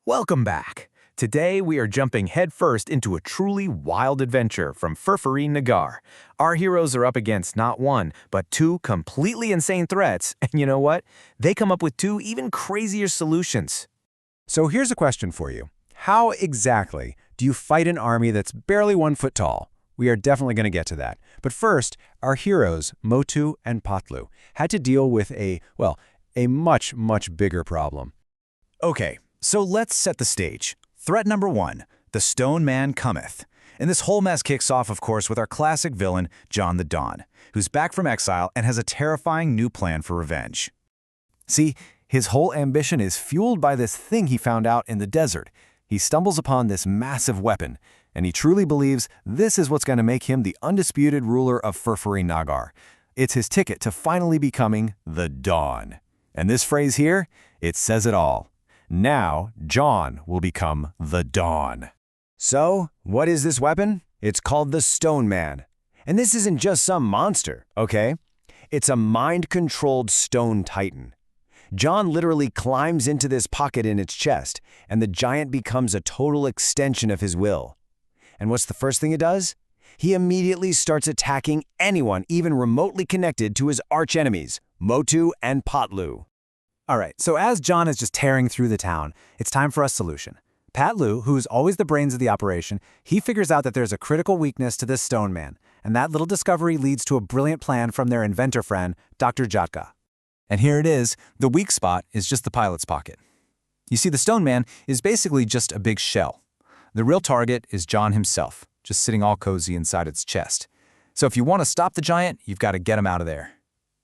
Welcome back. Today we are jumping headfirst into a truly wild adventure from Furfuri Nagar. Our heroes are up against not one, but two completely insane threats, and you know what? They come up with two even crazier solutions. So here's a question for you. How exactly do you fight an army that's barely 1 foot tall? We are definitely going to get to that. But first, our heroes, Motu and Patlu, had to deal with a much, much bigger problem. Okay, so let's set the stage. Threat number 1, the Stone Man cometh. And this whole mess kicks off, of course, with our classic villain, John the Dawn, who's back from exile and has a terrifying new plan for revenge. See, his whole ambition is fueled by this thing he found out in the desert. He stumbles upon this massive weapon, and he truly believes this is what's going to make him the undisputed ruler of Furfuri Nagar. It's his ticket to finally becoming the Dawn. And this phrase here, it says it all. Now, John will become the Dawn. So, what is this weapon? It's called the Stone Man. And this isn't just some monster, okay? It's a mind-controlled stone titan. John literally climbs into this pocket in its chest, and the giant becomes a total extension of his will. And what's the first thing it does? He immediately starts attacking anyone even remotely connected to his archenemies, Motu and Patlu. Alright, so as John is just tearing through the town, it's time for a solution. Patlu, who's always the brains of the operation, he figures out that there's a critical weakness to this Stone Man, and that little discovery leads to a brilliant plan from their inventor friend, Dr. Jatka. And here it is, the weak spot is just the pilot's pocket. You see, the Stone Man is basically just a big shell. The real target is John himself, just sitting all cozy inside its chest. So if you want to stop the giant, you've got to get him out of there.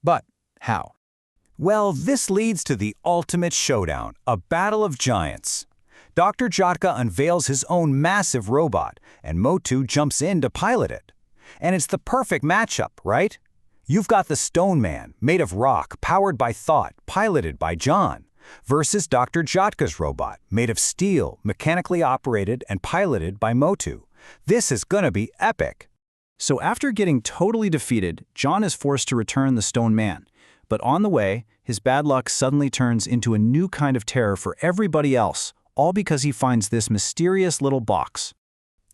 But how? Well, this leads to the ultimate showdown, a battle of giants. Dr. Jatka unveils his own massive robot, and Motu jumps in to pilot it. And it's the perfect matchup, right? You've got the Stone Man, made of rock, powered by thought, piloted by John, versus Dr. Jatka's robot, made of steel, mechanically operated and piloted by Motu. This is gonna be epic. So after getting totally defeated, John is forced to return the Stone Man. But on the way, his bad luck suddenly turns into a new kind of terror for everybody else, all because he finds this mysterious little box.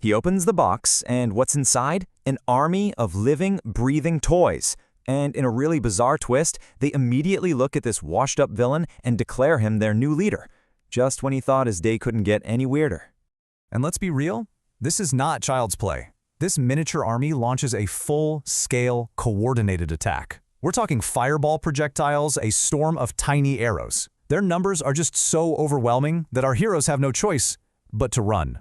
He opens the box, and what's inside? An army of living, breathing toys. And in a really bizarre twist, they immediately look at this washed-up villain and declare him their new leader, just when he thought his day couldn't get any weirder. And let's be real, this is not child's play. This miniature army launches a full-scale, coordinated attack. We're talking fireball projectiles, a storm of tiny arrows. Their numbers are just so overwhelming that our heroes have no choice but to run.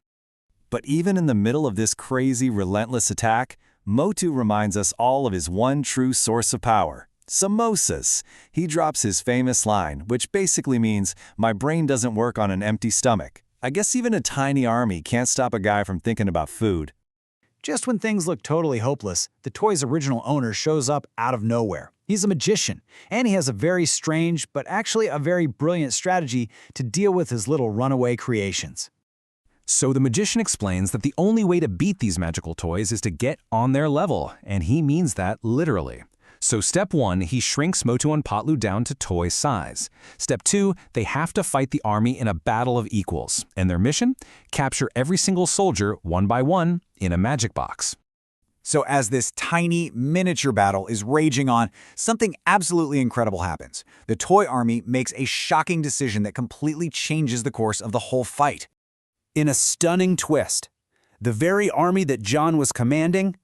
But even in the middle of this crazy, relentless attack, Motu reminds us all of his one true source of power, samosas. He drops his famous line, which basically means, "My brain doesn't work on an empty stomach." I guess even a tiny army can't stop a guy from thinking about food. Just when things look totally hopeless, the toy's original owner shows up out of nowhere. He's a magician, and he has a very strange, but actually a very brilliant strategy to deal with his little runaway creations. So the magician explains that the only way to beat these magical toys is to get on their level, and he means that literally. So step 1, he shrinks Motu and Patlu down to toy size. Step 2, they have to fight the army in a battle of equals. And their mission? Capture every single soldier, one by one, in a magic box. So as this tiny, miniature battle is raging on, something absolutely incredible happens. The toy army makes a shocking decision that completely changes the course of the whole fight. In a stunning twist, the very army that John was commanding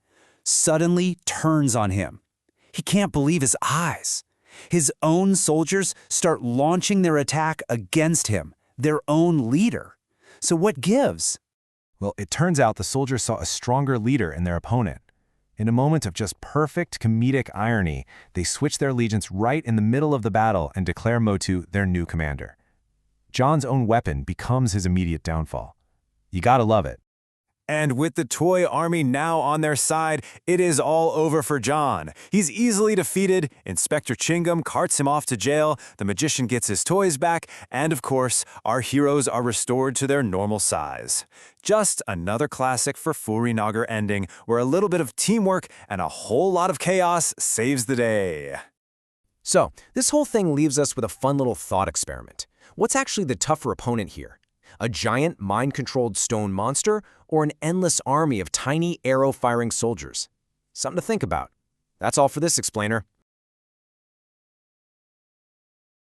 suddenly turns on him. He can't believe his eyes. His own soldiers start launching their attack against him, their own leader. So what gives? Well, it turns out the soldiers saw a stronger leader in their opponent. In a moment of just perfect comedic irony, they switch their allegiance right in the middle of the battle and declare Motu their new commander. John's own weapon becomes his immediate downfall. You gotta love it. And with the toy army now on their side, it is all over for John. He's easily defeated, Inspector Chingum carts him off to jail, the magician gets his toys back, and of course, our heroes are restored to their normal size. Just another classic Furfuri Nagar ending, where a little bit of teamwork and a whole lot of chaos saves the day. So, this whole thing leaves us with a fun little thought experiment. What's actually the tougher opponent here? A giant, mind-controlled stone monster, or an endless army of tiny, arrow-firing soldiers? Something to think about. That's all for this explainer.